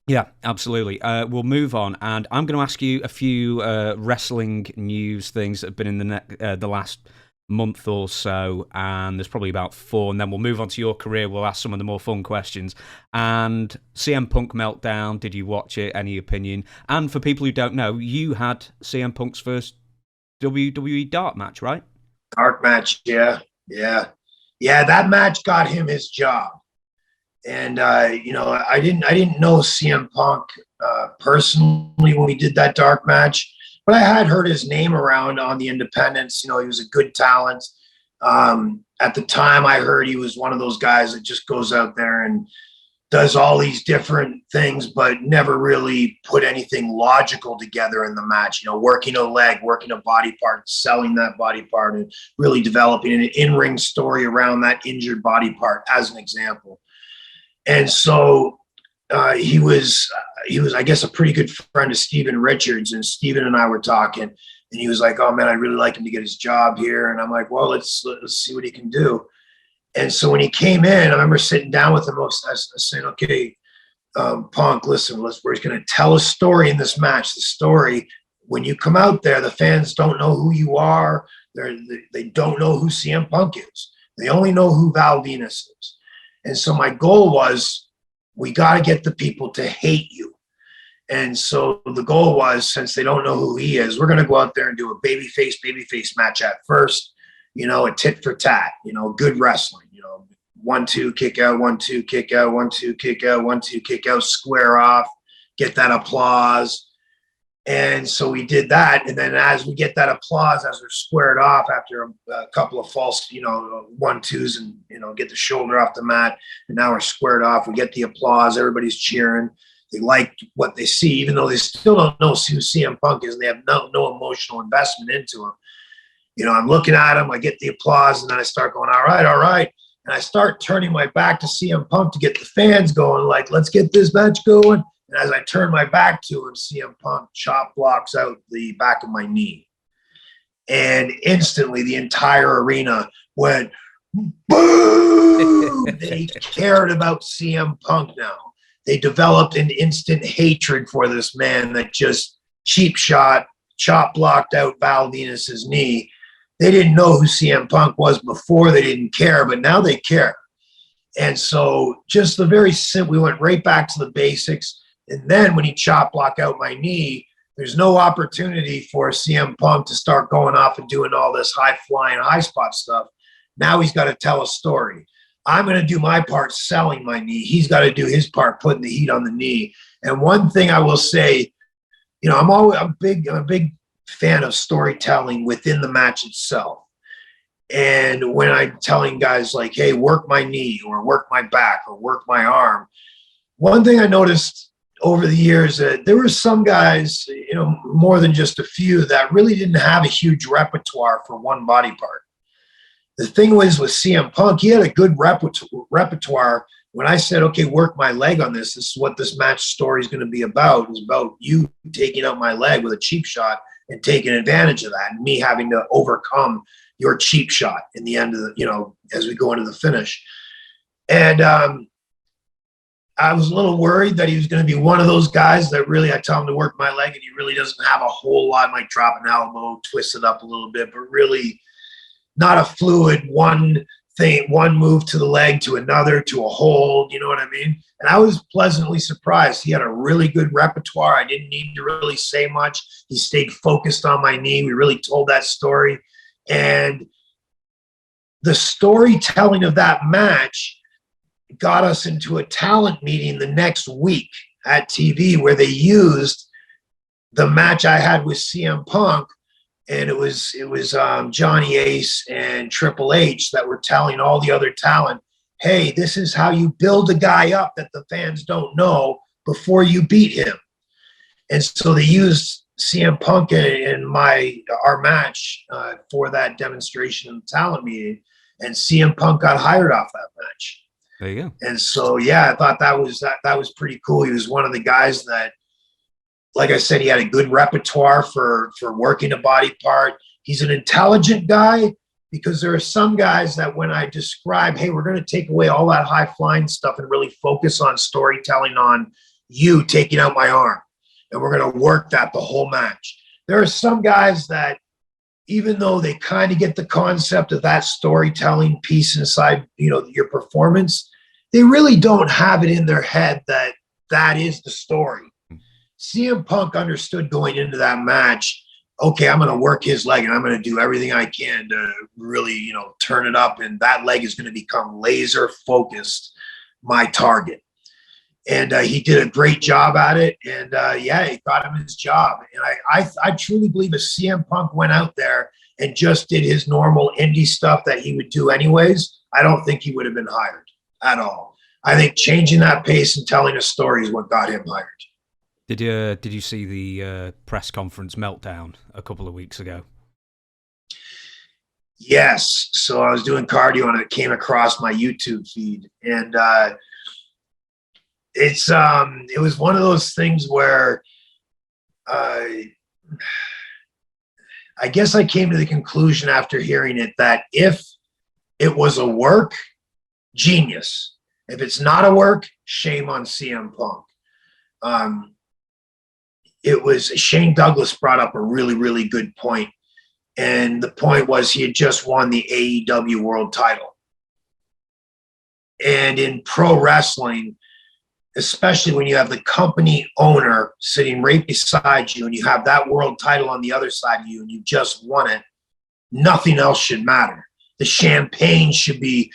Yeah, absolutely. We'll move on, and I'm going to ask you a few wrestling news things that have been in the last month or so, and there's probably about four, and then we'll move on to your career. We'll ask some of the more fun questions. And CM Punk Meltdown, did you watch it? Any opinion? And for people who don't know, you had CM Punk's first WWE Dart match, right? Dark match, yeah. That match got him his job. And I didn't know CM Punk personally when we did that dark match, but I had heard his name around on the independents. He was a good talent. At the time, I heard he was one of those guys that just goes out there and does all these different things, but never really put anything logical together in the match. Working a leg, working a body part, selling that body part, and really developing an in-ring story around that injured body part, as an example. And so he was, I guess, a pretty good friend of Steven Richards. And Steven and I were talking, and he was like, "Oh man, I'd really like him to get his job here." And I'm like, "Well, let's see what he can do." And so when he came in, I remember sitting down with him. I was saying, "Okay, Punk, listen, we're going to tell a story in this match. The story, when you come out there, the fans don't know who you are. They don't know who CM Punk is. They only know who Val Venis is." And so my goal was, we got to get the people to hate you. And so the goal was, since they don't know who he is, we're going to go out there and do a babyface match at first, a tit for tat, good wrestling, 1-2 kick out, 1-2 kick out, 1-2 kick out, 1-2 kick out, square off, get that applause. And so we did that. And then as we get that applause, as we're squared off after a couple of false, 1-2s and, get the shoulder off the mat. And now we're squared off. We get the applause. Everybody's cheering. They like what they see, even though they still don't know who CM Punk is. And they have no emotional investment into him. I'm looking at him. I get the applause. And then I start going, all right. And I start turning my back to CM Punk to get the fans going, like, let's get this match going. And as I turn my back to him, CM Punk chop blocks out the back of my knee. And instantly the entire arena went, boo! They cared about CM Punk now. They developed an instant hatred for this man that just cheap shot, chop blocked out Val Venis's knee. They didn't know who CM Punk was before. They didn't care, but now they care. And so just the very simple, we went right back to the basics. And then when he chop block out my knee, there's no opportunity for CM Punk to start going off and doing all this high-flying, high-spot stuff. Now he's got to tell a story. I'm going to do my part selling my knee. He's got to do his part putting the heat on the knee. And one thing I will say, I'm a big fan of storytelling within the match itself. And when I'm telling guys like, hey, work my knee or work my back or work my arm, one thing I noticed over the years, there were some guys, more than just a few, that really didn't have a huge repertoire for one body part. The thing was with CM Punk, he had a good repertoire. When I said, okay, work my leg on this is what this match story is going to be about. It's about you taking out my leg with a cheap shot and taking advantage of that, and me having to overcome your cheap shot in the end of the, as we go into the finish. And I was a little worried that he was going to be one of those guys that really, I tell him to work my leg and he really doesn't have a whole lot, might drop an elbow, twist it up a little bit, but really not a fluid one move to the leg to another to a hold, you know what I mean? And I was pleasantly surprised. He had a really good repertoire. I didn't need to really say much. He stayed focused on my knee. We really told that story. And the storytelling of that match got us into a talent meeting the next week at TV where they used the match I had with CM Punk, and it was Johnny Ace and Triple H that were telling all the other talent, hey, this is how you build a guy up that the fans don't know before you beat him. And so they used CM Punk in our match for that demonstration in the talent meeting, and CM Punk got hired off that match. There you go. And so, yeah, I thought that was pretty cool. He was one of the guys that, like I said, he had a good repertoire for working a body part. He's an intelligent guy, because there are some guys that when I describe, hey, we're going to take away all that high flying stuff and really focus on storytelling on you taking out my arm. And we're going to work that the whole match. There are some guys that, even though they kind of get the concept of that storytelling piece inside, your performance, they really don't have it in their head that that is the story. CM Punk understood going into that match, okay, I'm going to work his leg and I'm going to do everything I can to really, turn it up. And that leg is going to become laser focused, my target. And he did a great job at it. And it got him his job. And I truly believe if CM Punk went out there and just did his normal indie stuff that he would do anyways, I don't think he would have been hired at all. I think changing that pace and telling a story is what got him hired. Did you see the press conference meltdown a couple of weeks ago? Yes. So I was doing cardio and it came across my YouTube feed, and it was one of those things where I guess I came to the conclusion after hearing it that if it was a work, genius. If it's not a work, shame on CM Punk. It was Shane Douglas brought up a really, really good point. And the point was he had just won the AEW world title. And in pro wrestling, especially when you have the company owner sitting right beside you and you have that world title on the other side of you and you just won it, nothing else should matter. The champagne should be,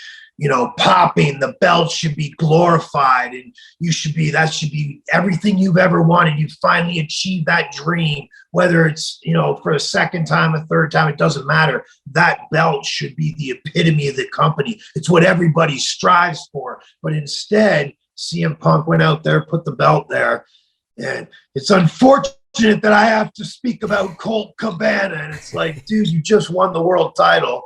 popping, the belt should be glorified, and that should be everything you've ever wanted. You finally achieved that dream, whether it's, for a second time, a third time, it doesn't matter. That belt should be the epitome of the company. It's what everybody strives for. But instead, CM Punk went out there, put the belt there, and it's unfortunate that I have to speak about Colt Cabana. And it's like, dude, you just won the world title.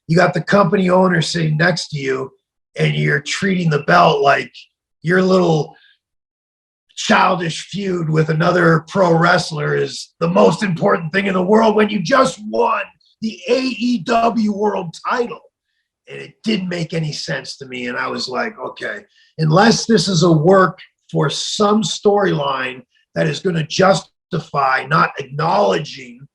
You got the company owner sitting next to you, and you're treating the belt like your little childish feud with another pro wrestler is the most important thing in the world when you just won the AEW world title. And it didn't make any sense to me. And I was like, okay, unless this is a work for some storyline that is going to justify not acknowledging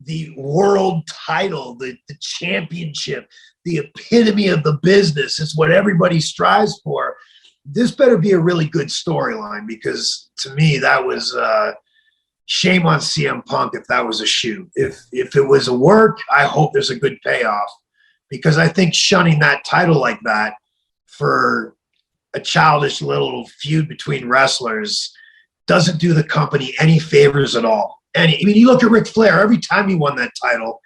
the world title, the championship, the epitome of the business, it's what everybody strives for. This better be a really good storyline, because to me, that was shame on CM Punk if that was a shoot. If it was a work, I hope there's a good payoff, because I think shunning that title like that for a childish little feud between wrestlers doesn't do the company any favors at all. And I mean, you look at Ric Flair, every time he won that title,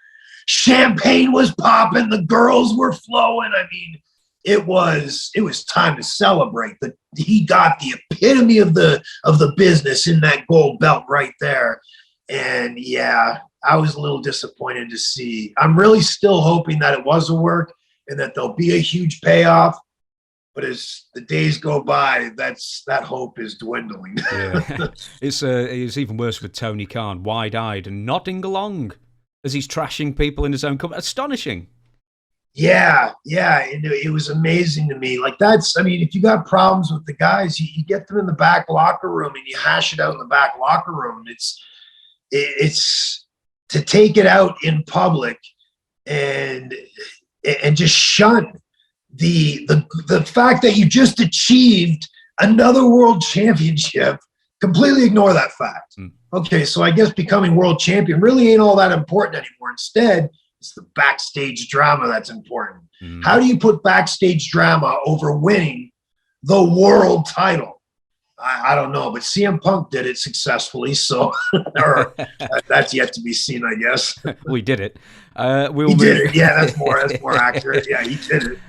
champagne was popping, the girls were flowing. I mean, it was time to celebrate that he got the epitome of the business in that gold belt right there. And yeah, I was a little disappointed to see. I'm really still hoping that it was a work and that there'll be a huge payoff. But as the days go by, that hope is dwindling. Yeah. It's even worse with Tony Khan, wide-eyed and nodding along as he's trashing people in his own company. Astonishing. Yeah. It was amazing to me. Like, if you got problems with the guys, you get them in the back locker room and you hash it out in the back locker room. It's to take it out in public and just shun the fact that you just achieved another world championship. Completely ignore that fact. Okay, so I guess becoming world champion really ain't all that important anymore. Instead, it's the backstage drama that's important. How do you put backstage drama over winning the world title? I don't know, but CM Punk did it successfully, so or that's yet to be seen, I guess. We did it. He did it. Yeah, that's more accurate. Yeah, he did it.